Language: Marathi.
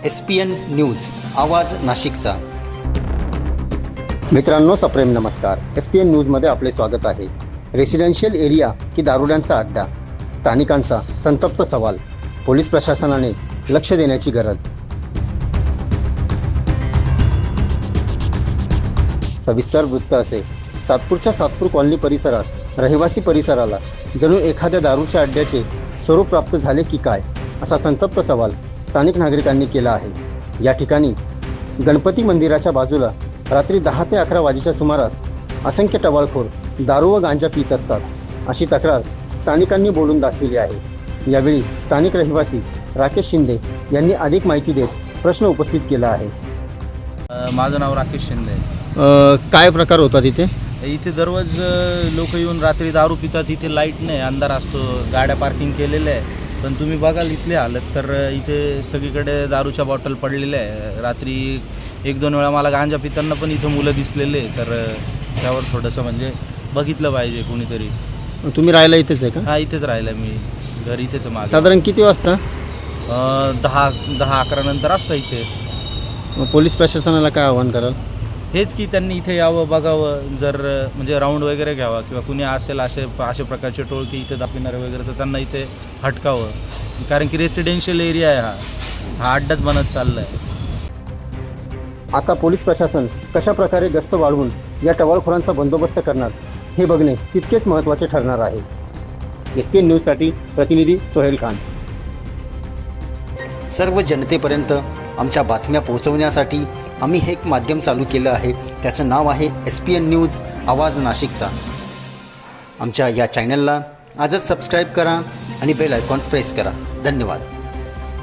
SPN न्यूज आवाज नाशिकचा। मित्रांनो, सप्रेम नमस्कार। SPN न्यूजमध्ये आपले स्वागत आहे। रेसिडेन्शियल एरिया की दारुड्यांचा अड्डा, स्थानिकांचा संतप्त सवाल, पोलीस प्रशासनाने लक्ष देण्याची गरज। सविस्तर वृत्त असे, सातपूरच्या सातपूर कॉलनी परिसरात रहिवासी परिसराला जणू एखाद्या दारूच्या अड्ड्याचे स्वरूप प्राप्त झाले की काय, असा संतप्त सवाल स्थानिक नागरिकांनी केला आहे। या ठिकाणी गणपती मंदिराच्या बाजूला रात्री 10 ते 11 वाजेच्या सुमारास असंख्य टवाळखोर दारू व गांजा पित असतात, अशी तक्रार स्थानिकांनी बोलून दाखविली आहे। यावेळी स्थानिक रहिवासी राकेश शिंदे यांनी अधिक माहिती देत प्रश्न उपस्थित केला आहे। माझं नाव राकेश शिंदे। काय प्रकार होता तिथे? इथे दररोज लोक येऊन रात्री दारू पितात। इथे लाईट नाही, अंधार असतो, गाड्या पार्किंग केलेल्या आहे। पण तुम्ही बघाल इथली हालत तर इथे सगळीकडे दारूच्या बॉटल पडलेल्या आहे। रात्री 1-2 वेळा मला गांजा पिताना पण इथं मुलं दिसलेले, तर त्यावर थोडंसं म्हणजे बघितलं पाहिजे कोणीतरी। तुम्ही राहायला इथेच आहे का? हा, इथेच राहिलं मी, घर इथेच आहे माझं। साधारण किती वाजता? 10-11 नंतर असतं इथे। पोलीस प्रशासनाला काय आवाहन कराल? हेच की त्यांनी इथे यावं, बघावं, जर म्हणजे राऊंड वगैरे घ्यावा किंवा कुणी असेल असे प्रकारचे टोळके इथे दापिणारे वगैरे, तर त्यांना इथे हटकावं। कारण की रेसिडेन्शियल एरिया आहे, हा अड्डाच बनत चालला आहे। आता पोलीस प्रशासन कशा प्रकारे गस्त वाढवून या टवाळखोरांचा बंदोबस्त करणार हे बघणे तितकेच महत्त्वाचे ठरणार आहे। SPN न्यूजसाठी प्रतिनिधी सोहेल खान। सर्व जनतेपर्यंत आमच्या बातम्या पोहोचवण्यासाठी आम्ही हे एक माध्यम चालू केलं आहे, त्याचं नाव आहे SPN न्यूज आवाज नाशिकचा। आमच्या या चॅनलला आजच सबस्क्राईब करा आणि बेल आयकॉन प्रेस करा। धन्यवाद।